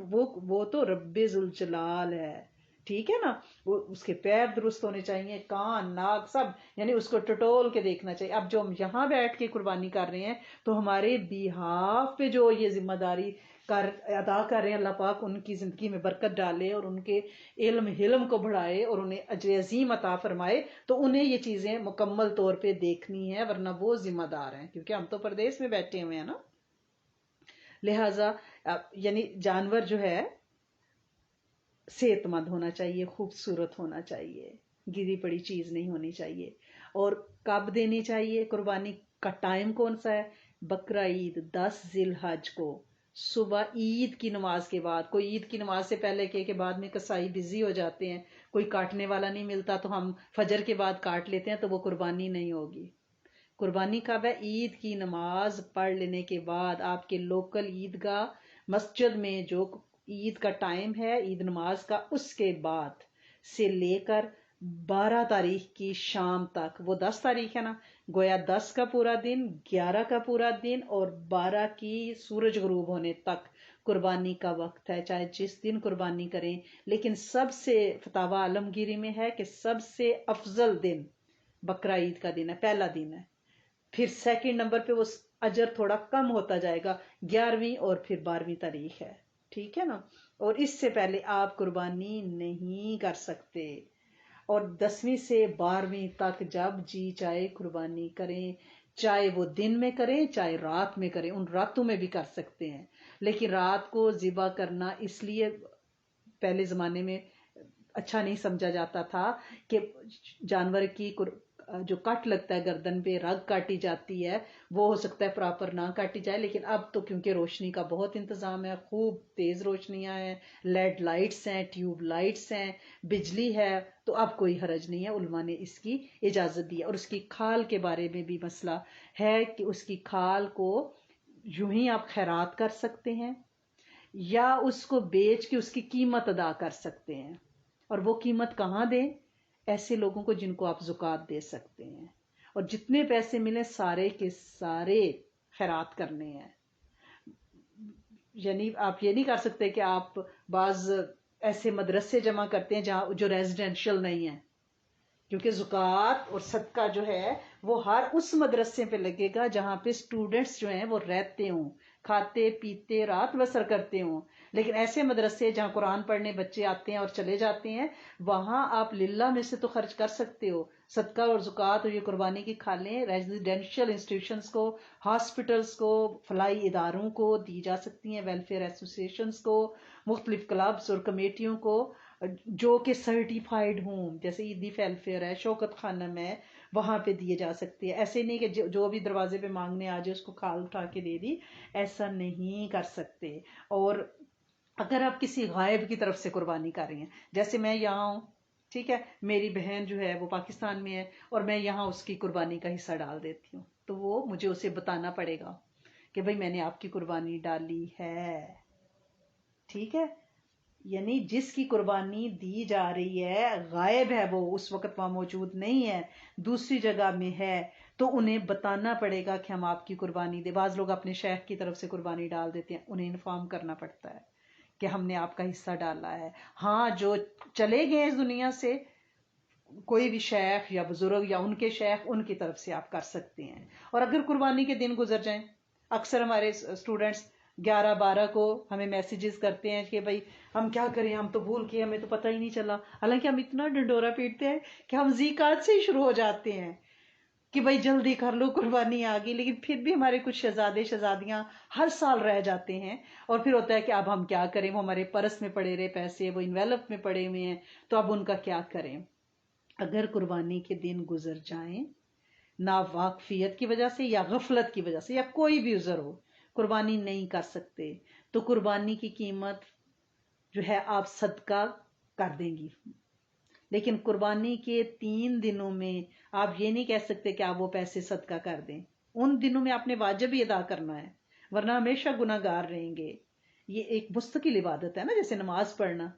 وہ تو رب ذوالجلال ہے، ٹھیک ہے نا، وہ اس کے پیر درست ہونے چاہیے، کان ناک سب، یعنی اس کو ٹٹول کے دیکھنا چاہیے۔ اب جو ہم یہاں بیٹھ کے قربانی کر رہے ہیں تو ہمارے بیہاف پہ جو یہ ذمہ داری ادا کر رہے ہیں، اللہ پاک ان کی زندگی میں برکت ڈالے اور ان کے علم کو بڑھائے اور انہیں اجر عظیم عطا فرمائے، تو انہیں یہ چیزیں مکمل طور پہ دیکھنی ہے، ورنہ وہ ذمہ دار ہیں، کیونکہ ہم تو پردیس میں بیٹھے ہوئے ہیں نا۔ لہٰذا یعنی جانور جو ہے صحت مند ہونا چاہیے، خوبصورت ہونا چاہیے، گری پڑی چیز نہیں ہونی چاہیے۔ اور کب دینی چاہیے قربانی کا ٹائم کون سا ہے؟ بقرہ عید 10 ذی الحج کو، صبح عید کی نماز کے بعد، کوئی عید کی نماز سے پہلے کہ بعد میں کسائی بزی ہو جاتے ہیں، کوئی کاٹنے والا نہیں ملتا تو ہم فجر کے بعد کاٹ لیتے ہیں، تو وہ قربانی نہیں ہوگی۔ قربانی کب ہے؟ عید کی نماز پڑھ لینے کے بعد، آپ کے لوکل عیدگاہ مسجد میں جو عید کا ٹائم ہے عید نماز کا، اس کے بعد سے لے کر 12 تاریخ کی شام تک، وہ 10 تاریخ ہے نا، گویا 10 کا پورا دن، 11 کا پورا دن اور 12 کی سورج غروب ہونے تک قربانی کا وقت ہے، چاہے جس دن قربانی کریں، لیکن سب سے فتاوی عالمگیری میں ہے کہ سب سے افضل دن بقرہ عید کا دن ہے، پہلا دن ہے، پھر سیکنڈ نمبر پہ وہ اجر تھوڑا کم ہوتا جائے گا، 11ویں اور پھر 12ویں تاریخ ہے، ٹھیک ہے نا، اور اس سے پہلے آپ قربانی نہیں کر سکتے، اور 10ویں سے 12ویں تک جب جی چاہے قربانی کریں، چاہے وہ دن میں کریں چاہے رات میں کریں، ان راتوں میں بھی کر سکتے ہیں، لیکن رات کو ذبح کرنا اس لیے پہلے زمانے میں اچھا نہیں سمجھا جاتا تھا کہ جانور کی جو کٹ لگتا ہے گردن پہ، رگ کاٹی جاتی ہے، وہ ہو سکتا ہے پراپر نہ کاٹی جائے، لیکن اب تو کیونکہ روشنی کا بہت انتظام ہے، خوب تیز روشنیاں ہیں، لیڈ لائٹس ہیں، ٹیوب لائٹس ہیں، بجلی ہے، تو اب کوئی حرج نہیں ہے، علماء نے اس کی اجازت دی ہے۔ اور اس کی کھال کے بارے میں بھی مسئلہ ہے کہ اس کی کھال کو یوں ہی آپ خیرات کر سکتے ہیں یا اس کو بیچ کے اس کی قیمت ادا کر سکتے ہیں، اور وہ قیمت کہاں دیں؟ ایسے لوگوں کو جن کو آپ زکوٰۃ دے سکتے ہیں، اور جتنے پیسے ملیں سارے کے سارے خیرات کرنے ہیں، یعنی آپ یہ نہیں کر سکتے کہ آپ بعض ایسے مدرسے جمع کرتے ہیں جہاں جو ریزیڈینشل نہیں ہیں، کیونکہ زکوٰۃ اور صدقہ جو ہے وہ ہر اس مدرسے پہ لگے گا جہاں پہ اسٹوڈنٹس جو ہیں وہ رہتے ہوں، کھاتے پیتے رات بسر کرتے ہوں، لیکن ایسے مدرسے جہاں قرآن پڑھنے بچے آتے ہیں اور چلے جاتے ہیں، وہاں آپ للہ میں سے تو خرچ کر سکتے ہو، صدقہ اور زکوٰۃ اور یہ قربانی کی کھالیں ریزیڈینشل انسٹیٹیوشنز کو، ہاسپٹلز کو، فلاحی اداروں کو دی جا سکتی ہیں، ویلفیئر ایسوسیشنز کو، مختلف کلبز اور کمیٹیوں کو جو کہ سرٹیفائیڈ ہوں، جیسے عیدی ویلفیئر ہے، شوکت خانم ہے، وہاں پہ دیے جا سکتے ہیں۔ ایسے نہیں کہ جو بھی دروازے پہ مانگنے آ جائے اس کو کھال اٹھا کے دے دی، ایسا نہیں کر سکتے۔ اور اگر آپ کسی غائب کی طرف سے قربانی کر رہی ہیں، جیسے میں یہاں ہوں، ٹھیک ہے، میری بہن جو ہے وہ پاکستان میں ہے اور میں یہاں اس کی قربانی کا حصہ ڈال دیتی ہوں، تو وہ مجھے اسے بتانا پڑے گا کہ بھئی میں نے آپ کی قربانی ڈالی ہے، ٹھیک ہے، یعنی جس کی قربانی دی جا رہی ہے غائب ہے، وہ اس وقت وہاں موجود نہیں ہے، دوسری جگہ میں ہے، تو انہیں بتانا پڑے گا کہ ہم آپ کی قربانی دے۔ بعض لوگ اپنے شیخ کی طرف سے قربانی ڈال دیتے ہیں، انہیں انفارم کرنا پڑتا ہے کہ ہم نے آپ کا حصہ ڈالا ہے۔ ہاں جو چلے گئے اس دنیا سے، کوئی بھی شیخ یا بزرگ یا ان کے شیخ، ان کی طرف سے آپ کر سکتے ہیں۔ اور اگر قربانی کے دن گزر جائیں، اکثر ہمارے اسٹوڈنٹس 11-12 کو ہمیں میسیجز کرتے ہیں کہ بھائی ہم کیا کریں، ہم تو بھول کے، ہمیں تو پتہ ہی نہیں چلا، حالانکہ ہم اتنا ڈنڈورا پیٹتے ہیں کہ ہم زیقات سے ہی شروع ہو جاتے ہیں کہ بھائی جلدی کر لو قربانی آ گئی، لیکن پھر بھی ہمارے کچھ شہزادے شہزادیاں ہر سال رہ جاتے ہیں، اور پھر ہوتا ہے کہ اب ہم کیا کریں، وہ ہمارے پرس میں پڑے رہے پیسے، وہ انویلپ میں پڑے ہوئے ہیں، تو اب ان کا کیا کریں۔ اگر قربانی کے دن گزر جائیں ناواقفیت کی وجہ سے یا غفلت کی وجہ سے یا کوئی بھی عذر ہو، قربانی نہیں کر سکتے، تو قربانی کی قیمت جو ہے آپ صدقہ کر دیں گی، لیکن قربانی کے 3 دنوں میں آپ یہ نہیں کہہ سکتے کہ آپ وہ پیسے صدقہ کر دیں، ان دنوں میں آپ نے واجب ہی ادا کرنا ہے، ورنہ ہمیشہ گناہ گار رہیں گے۔ یہ ایک مستقل عبادت ہے نا، جیسے نماز پڑھنا،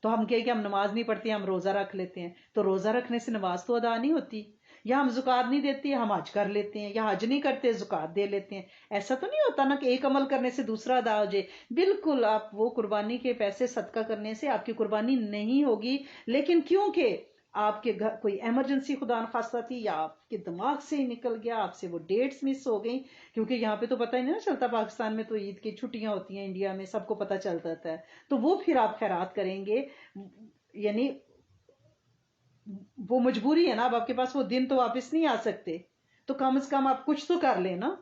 تو ہم کہیں کہ ہم نماز نہیں پڑھتے، ہم روزہ رکھ لیتے ہیں، تو روزہ رکھنے سے نماز تو ادا نہیں ہوتی، یا ہم زکوٰۃ نہیں دیتے ہم حج کر لیتے ہیں، یا حج نہیں کرتے زکوٰۃ دے لیتے ہیں، ایسا تو نہیں ہوتا نا کہ ایک عمل کرنے سے دوسرا ادا ہو جائے۔ بالکل آپ وہ قربانی کے پیسے صدقہ کرنے سے آپ کی قربانی نہیں ہوگی، لیکن کیونکہ آپ کے گھر کوئی ایمرجنسی خدا نخواستہ تھی، یا آپ کے دماغ سے ہی نکل گیا، آپ سے وہ ڈیٹس مس ہو گئی، کیونکہ یہاں پہ تو پتہ ہی نہیں چلتا، پاکستان میں تو عید کی چھٹیاں ہوتی ہیں، انڈیا میں سب کو پتہ چل جاتا ہے، تو وہ پھر آپ خیرات کریں گے، یعنی وہ مجبوری ہے نا، اب آپ کے پاس وہ دن تو واپس نہیں آ سکتے، تو کم از کم آپ کچھ تو کر لیں نا۔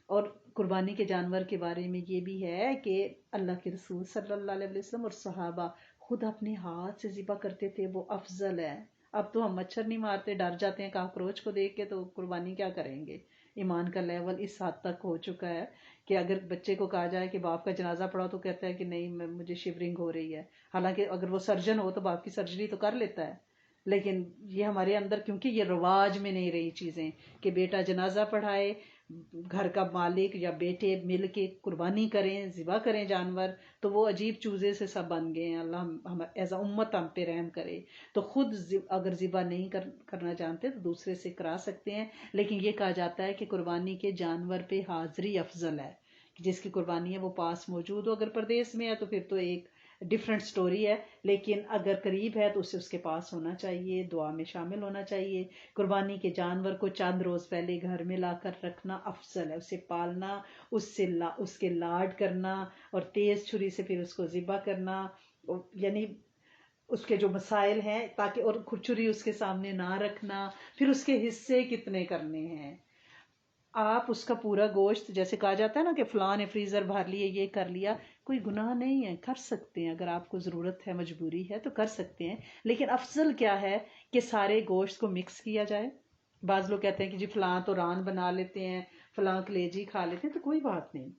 اور قربانی کے جانور کے بارے میں یہ بھی ہے کہ اللہ کے رسول صلی اللہ علیہ وسلم اور صحابہ خود اپنے ہاتھ سے ذبح کرتے تھے، وہ افضل ہے۔ اب تو ہم مچھر نہیں مارتے، ڈر جاتے ہیں کاکروچ کو دیکھ کے، تو قربانی کیا کریں گے؟ ایمان کا لیول اس حد تک ہو چکا ہے کہ اگر بچے کو کہا جائے کہ باپ کا جنازہ پڑھا تو کہتا ہے کہ نہیں، مجھے شیورنگ ہو رہی ہے، حالانکہ اگر وہ سرجن ہو تو باپ کی سرجری تو کر لیتا ہے، لیکن یہ ہمارے اندر کیونکہ یہ رواج میں نہیں رہی چیزیں کہ بیٹا جنازہ پڑھائے، گھر کا مالک یا بیٹے مل کے قربانی کریں، ذبح کریں جانور، تو وہ عجیب چوزے سے سب بن گئے ہیں۔ اللہ ہم ایز اے امت ہم پہ رحم کرے، تو خود اگر ذبح نہیں کرنا جانتے تو دوسرے سے کرا سکتے ہیں، لیکن یہ کہا جاتا ہے کہ قربانی کے جانور پہ حاضری افضل ہے، جس کی قربانی ہے وہ پاس موجود ہو، اگر پردیس میں ہے تو پھر تو ایک ڈفرنٹ سٹوری ہے، لیکن اگر قریب ہے تو اسے اس کے پاس ہونا چاہیے، دعا میں شامل ہونا چاہیے۔ قربانی کے جانور کو چند روز پہلے گھر میں لا کر رکھنا افضل ہے، اسے پالنا، اس کے لاڈ کرنا، اور تیز چھری سے پھر اس کو ذبح کرنا، یعنی اس کے جو مسائل ہیں، تاکہ اور چھری اس کے سامنے نہ رکھنا، پھر اس کے حصے کتنے کرنے ہیں، آپ اس کا پورا گوشت، جیسے کہا جاتا ہے نا کہ فلاں نے فریزر بھر لیے، یہ کر لیا، کوئی گناہ نہیں ہے، کر سکتے ہیں، اگر آپ کو ضرورت ہے، مجبوری ہے تو کر سکتے ہیں، لیکن افضل کیا ہے کہ سارے گوشت کو مکس کیا جائے۔ بعض لوگ کہتے ہیں کہ جی فلاں تو ران بنا لیتے ہیں، فلاں کلیجی کھا لیتے ہیں، تو کوئی بات نہیں،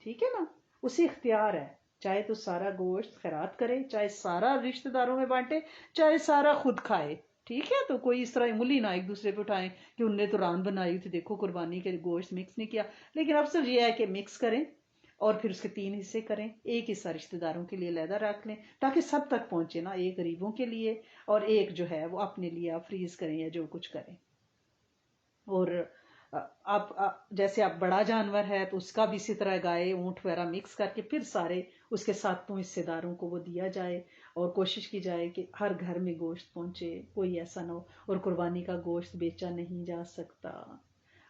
ٹھیک ہے نا، اسے اختیار ہے، چاہے تو سارا گوشت خیرات کرے، چاہے سارا رشتہ داروں میں بانٹے، چاہے سارا خود کھائے، ٹھیک ہے، تو کوئی اس طرح انگلی نہ ایک دوسرے پہ اٹھائیں کہ ان نے تو ران بنائی تھی، دیکھو قربانی کے گوشت مکس نہیں کیا، لیکن افضل یہ ہے کہ مکس کریں، اور پھر اس کے 3 حصے کریں، ایک حصہ رشتہ داروں کے لیے علیحدہ رکھ لیں تاکہ سب تک پہنچے نا، ایک غریبوں کے لیے اور ایک جو ہے وہ اپنے لیے آپ فریز کریں یا جو کچھ کریں۔ اور آپ جیسے آپ بڑا جانور ہے تو اس کا بھی اسی طرح گائے اونٹ وغیرہ مکس کر کے پھر سارے اس کے ساتوں حصے داروں کو وہ دیا جائے، اور کوشش کی جائے کہ ہر گھر میں گوشت پہنچے، کوئی ایسا نہ ہو، اور قربانی کا گوشت بیچا نہیں جا سکتا،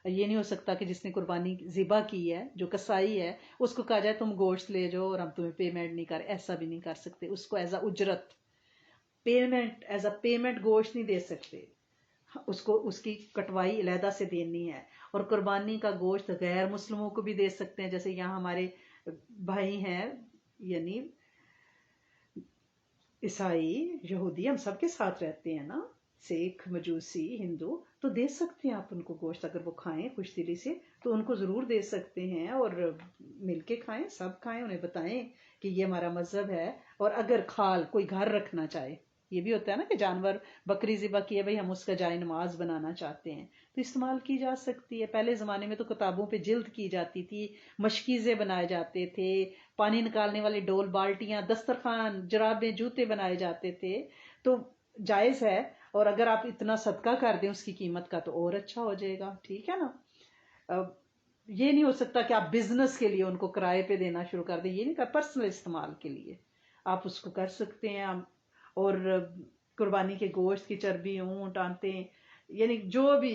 یہ نہیں ہو سکتا کہ جس نے قربانی ذبح کی ہے، جو کسائی ہے، اس کو کہا جائے تم گوشت لے جاؤ اور ہم تمہیں پیمنٹ نہیں کر، ایسا بھی نہیں کر سکتے، اس کو ایز اے اجرت پیمنٹ، ایز اے پیمنٹ گوشت نہیں دے سکتے، اس کو اس کی کٹوائی علیحدہ سے دینی ہے۔ اور قربانی کا گوشت غیر مسلموں کو بھی دے سکتے ہیں، جیسے یہاں ہمارے بھائی ہیں، یعنی عیسائی، یہودی، ہم سب کے ساتھ رہتے ہیں نا، سکھ، مجوسی، ہندو، تو دے سکتے ہیں آپ ان کو گوشت، اگر وہ کھائیں خوش دلی سے تو ان کو ضرور دے سکتے ہیں، اور مل کے کھائیں، سب کھائیں، انہیں بتائیں کہ یہ ہمارا مذہب ہے۔ اور اگر کھال کوئی گھر رکھنا چاہے، یہ بھی ہوتا ہے نا کہ جانور بکری ذبح کی ہے، بھائی ہم اس کا جائے نماز بنانا چاہتے ہیں تو استعمال کی جا سکتی ہے۔ پہلے زمانے میں تو کتابوں پہ جلد کی جاتی تھی، مشکیزیں بنائے جاتے تھے، پانی نکالنے والی ڈول، بالٹیاں، دسترخوان، جرابیں، جوتے بنائے جاتے تھے، تو جائز ہے، اور اگر آپ اتنا صدقہ کر دیں اس کی قیمت کا تو اور اچھا ہو جائے گا، ٹھیک ہے نا۔ یہ نہیں ہو سکتا کہ آپ بزنس کے لیے ان کو کرائے پہ دینا شروع کر دیں، یہ نہیں کر، پرسنل استعمال کے لیے آپ اس کو کر سکتے ہیں۔ اور قربانی کے گوشت کی چربی، اونٹ، آنتیں، یعنی جو بھی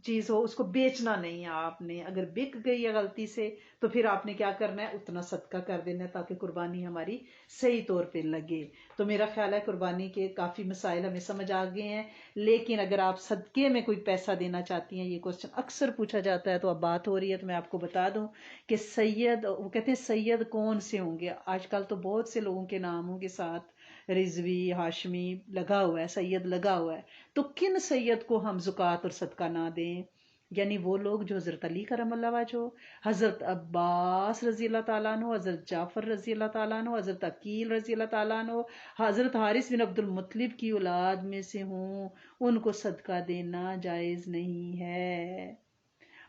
چیز ہو اس کو بیچنا نہیں ہے آپ نے. اگر بک گئی ہے غلطی سے تو پھر آپ نے کیا کرنا ہے, اتنا صدقہ کر دینا ہے تاکہ قربانی ہماری صحیح طور پہ لگے. تو میرا خیال ہے قربانی کے کافی مسائل ہمیں سمجھ آ گئے ہیں. لیکن اگر آپ صدقے میں کوئی پیسہ دینا چاہتی ہیں, یہ کوشچن اکثر پوچھا جاتا ہے, تو اب بات ہو رہی ہے تو میں آپ کو بتا دوں کہ سید, وہ کہتے ہیں سید کون سے ہوں گے. آج کل تو بہت سے لوگوں کے ناموں کے ساتھ رضوی, ہاشمی لگا ہوا ہے, سید لگا ہوا ہے. تو کن سید کو ہم زکوٰۃ اور صدقہ نہ دیں؟ یعنی وہ لوگ جو حضرت علی کرم اللہ وجہ, حضرت عباس رضی اللہ تعالیٰ عنہ, حضرت جعفر رضی اللہ تعالیٰ عنہ, حضرت عقیل رضی اللہ تعالیٰ عنہ, حضرت حارث بن عبد المطلب کی اولاد میں سے ہوں, ان کو صدقہ دینا جائز نہیں ہے.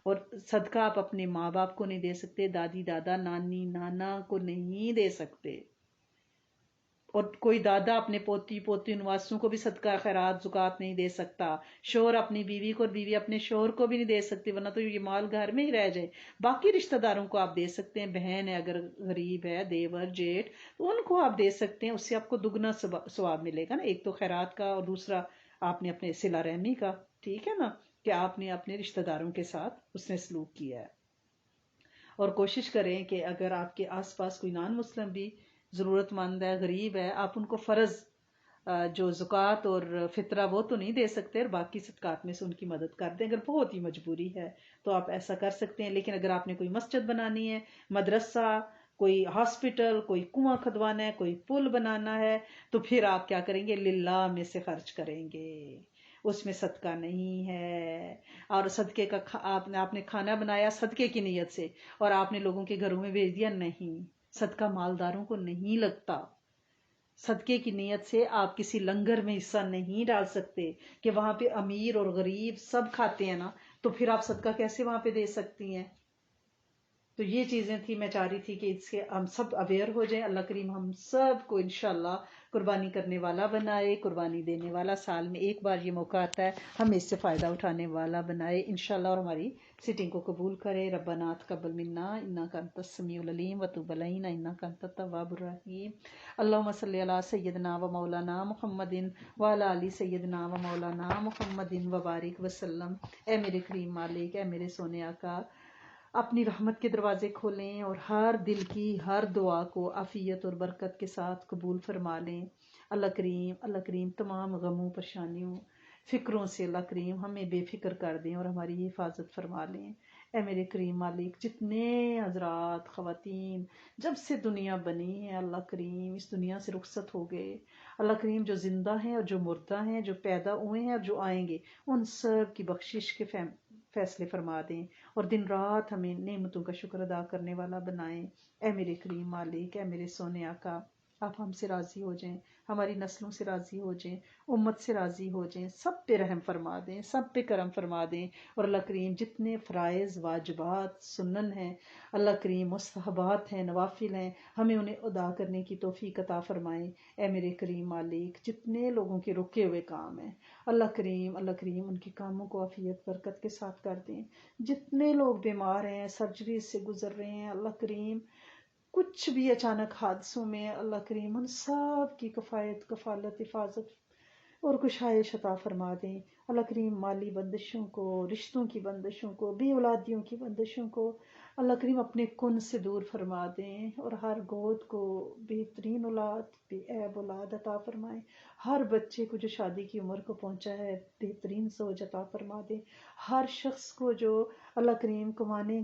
اور صدقہ آپ اپنے ماں باپ کو نہیں دے سکتے, دادی دادا نانی نانا کو نہیں دے سکتے, اور کوئی دادا اپنے پوتی پوتی نواسوں کو بھی صدقہ خیرات زکوٰۃ نہیں دے سکتا. شوہر اپنی بیوی کو اور بیوی اپنے شوہر کو بھی نہیں دے سکتی, ورنہ تو یہ مال گھر میں ہی رہ جائے. باقی رشتہ داروں کو آپ دے سکتے ہیں, بہن ہے اگر غریب ہے, دیور جیٹھ, تو ان کو آپ دے سکتے ہیں. اس سے آپ کو دگنا ثواب ملے گا نا, ایک تو خیرات کا اور دوسرا آپ نے اپنے صلہ رحمی کا. ٹھیک ہے نا, کہ آپ نے اپنے رشتہ داروں کے ساتھ اس نے سلوک کیا ہے. اور کوشش کریں کہ اگر آپ کے آس پاس کوئی نان مسلم بھی ضرورت مند ہے, غریب ہے, آپ ان کو فرض جو زکوٰۃ اور فطرہ وہ تو نہیں دے سکتے, اور باقی صدقات میں سے ان کی مدد کر دیں. اگر بہت ہی مجبوری ہے تو آپ ایسا کر سکتے ہیں. لیکن اگر آپ نے کوئی مسجد بنانی ہے, مدرسہ, کوئی ہاسپٹل, کوئی کنواں کھدوانا ہے, کوئی پل بنانا ہے, تو پھر آپ کیا کریں گے, للہ میں سے خرچ کریں گے, اس میں صدقہ نہیں ہے. اور صدقے کا آپ نے کھانا بنایا صدقے کی نیت سے اور آپ نے لوگوں کے گھروں میں بھیج دیا, نہیں, صدقہ مالداروں کو نہیں لگتا. صدقے کی نیت سے آپ کسی لنگر میں حصہ نہیں ڈال سکتے کہ وہاں پہ امیر اور غریب سب کھاتے ہیں نا, تو پھر آپ صدقہ کیسے وہاں پہ دے سکتی ہیں؟ تو یہ چیزیں تھی, میں چاہ رہی تھی کہ اس کے ہم سب اویئر ہو جائیں. اللہ کریم ہم سب کو انشاءاللہ قربانی کرنے والا بنائے, قربانی دینے والا, سال میں ایک بار یہ موقع آتا ہے, ہم اس سے فائدہ اٹھانے والا بنائے انشاءاللہ, اور ہماری سٹنگ کو قبول کرے. ربنا تقبل منا انک انت السمیع العلیم وتب علینا انک انت التواب الرحیم. اللہم صلی علی سیدنا و مولانا محمد وعلی آل سیدنا و مولانا محمد وبارک وسلم. اے میرے کریم مالک, اے میرے سونے آقا, اپنی رحمت کے دروازے کھولیں اور ہر دل کی ہر دعا کو عافیت اور برکت کے ساتھ قبول فرما لیں. اللہ کریم تمام غموں, پریشانیوں, فکروں سے اللہ کریم ہمیں بے فکر کر دیں اور ہماری حفاظت فرما لیں. اے میرے کریم مالک, جتنے حضرات خواتین جب سے دنیا بنی ہے اللہ کریم اس دنیا سے رخصت ہو گئے, اللہ کریم جو زندہ ہیں اور جو مردہ ہیں, جو پیدا ہوئے ہیں اور جو آئیں گے, ان سب کی بخشش کے فیصلے فرما دیں اور دن رات ہمیں نعمتوں کا شکر ادا کرنے والا بنائیں. اے میرے کریم مالک, اے میرے سونے آقا, آپ ہم سے راضی ہو جائیں, ہماری نسلوں سے راضی ہو جائیں, امت سے راضی ہو جائیں, سب پہ رحم فرما دیں, سب پہ کرم فرما دیں. اور اللہ کریم جتنے فرائض, واجبات, سنن ہیں, اللہ کریم مستحبات ہیں, نوافل ہیں, ہمیں انہیں ادا کرنے کی توفیق عطا فرمائیں. اے میرے کریم مالک, جتنے لوگوں کے رکے ہوئے کام ہیں اللہ کریم ان کے کاموں کو عافیت برکت کے ساتھ کر دیں. جتنے لوگ بیمار ہیں, سرجری سے گزر رہے ہیں, اللہ کریم کچھ بھی اچانک حادثوں میں, اللہ کریم ان سب کی کفالت, حفاظت اور کشائش عطا فرما دیں. اللہ کریم مالی بندشوں کو, رشتوں کی بندشوں کو, بے اولادیوں کی بندشوں کو اللہ کریم اپنے کن سے دور فرما دیں, اور ہر گود کو بہترین اولاد, بے عیب اولاد عطا فرمائیں. ہر بچے کو جو شادی کی عمر کو پہنچا ہے بہترین زوج عطا فرما دیں. ہر شخص کو جو اللہ کریم کمانے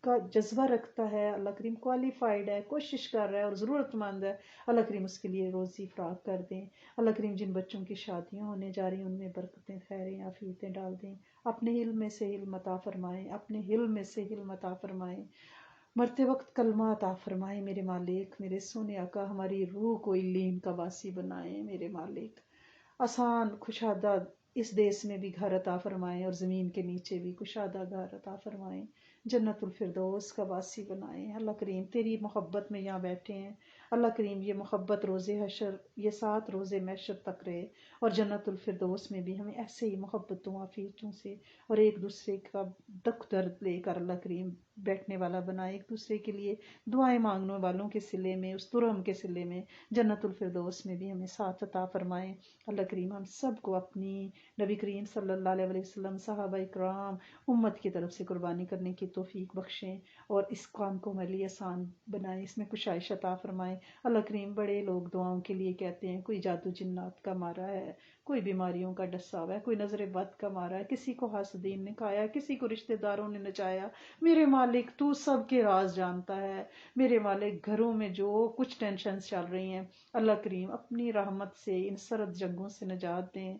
کا جذبہ رکھتا ہے, اللہ کریم کوالیفائڈ ہے, کوشش کر رہا ہے اور ضرورت مند ہے, اللہ کریم اس کے لیے روزی فراق کر دیں. اللہ کریم جن بچوں کی شادیاں ہونے جا رہی ہیں ان میں برکتیں, خیریں, عافیتیں ڈال دیں. اپنے علم میں سے علم عطا فرمائیں, اپنے علم میں سے علم عطا فرمائیں. مرتے وقت کلمہ عطا فرمائیں میرے مالک, میرے سونے آقا, ہماری روح کو علین کا واسی بنائیں میرے مالک. آسان کشادہ اس دیس میں بھی گھر عطا فرمائیں اور زمین کے نیچے بھی کشادہ گھر عطا فرمائیں. جنت الفردوس کا واسی بنائیں. اللہ کریم تیری محبت میں یہاں بیٹھے ہیں, اللہ کریم یہ محبت روز حشر، یہ 7 روز محشر تک رہے، اور جنت الفردوس میں بھی ہمیں ایسے ہی محبتوں عافیتوں سے اور ایک دوسرے کا دکھ درد لے کر اللہ کریم بیٹھنے والا بنائے، ایک دوسرے کے لیے دعائیں مانگنے والوں کے صلے میں، اس ترہم کے صلے میں جنت الفردوس میں بھی ہمیں ساتھ عطا فرمائے۔ اللہ کریم ہم سب کو اپنی نبی کریم صلی اللہ علیہ وسلم، صحابہ اکرام، امت کی طرف سے قربانی کرنے کی توفیق بخشیں، اور اس کام کو ہمارے لیے آسان بنائیں، اس میں کشائش عطا فرمائیں۔ اللہ کریم بڑے لوگ دعاؤں کے لیے کہتے ہیں، کوئی جادو جنات کا مارا ہے، کوئی بیماریوں کا ڈسا ہوا ہے، کوئی نظر بد کا مارا ہے، کسی کو حاسدین نے کھایا، کسی کو رشتہ داروں نے نچایا۔ میرے مالک تو سب کے راز جانتا ہے، میرے مالک گھروں میں جو کچھ ٹینشنز چل رہی ہیں، اللہ کریم اپنی رحمت سے ان سرد جنگوں سے نجات دیں،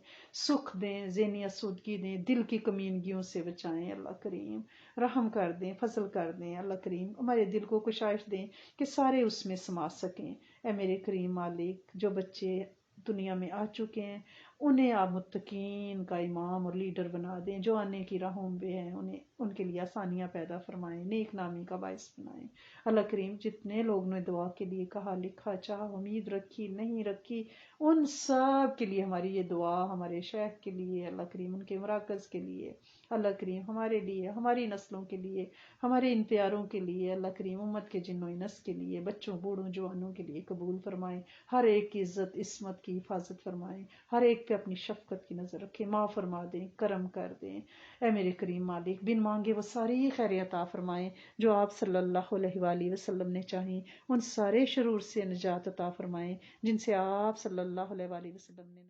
سکھ دیں، ذہنی آسودگی دیں، دل کی کمینگیوں سے بچائیں۔ اللہ کریم رحم کر دیں، فضل کر دیں۔ اللہ کریم ہمارے دل کو کشائش دیں کہ سارے اس میں سما سکیں۔ اے میرے کریم مالک، جو بچے دنیا میں آ چکے ہیں انہیں آپ متقین کا امام اور لیڈر بنا دیں، جو آنے کی راہوں پہ ہیں انہیں ان کے لیے آسانیاں پیدا فرمائیں، نیک نامی کا باعث بنائیں۔ اللہ کریم جتنے لوگ نے دعا کے لیے کہا، لکھا، چاہا، امید رکھی، نہیں رکھی، ان سب کے لیے ہماری یہ دعا، ہمارے شیخ کے لیے، اللہ کریم ان کے مراکز کے لیے، اللہ کریم ہمارے لیے، ہماری نسلوں کے لیے، ہمارے ان پیاروں کے لیے، اللہ کریم امت کے جن و انس کے لیے، بچوں بوڑھوں جوانوں کے لیے قبول فرمائیں۔ ہر ایک کی عزت عصمت کی حفاظت فرمائیں، ہر ایک پہ اپنی شفقت کی نظر رکھیں، معاف فرما دیں، کرم کر دیں۔ اے میرے کریم مالک، بن مانگے وہ ساری خیر عطا فرمائیں جو آپ صلی اللہ علیہ وآلہ وسلم نے چاہیں، ان سارے شرور سے نجات عطا فرمائیں جن سے آپ صلی اللہ علیہ وآلہ وسلم نے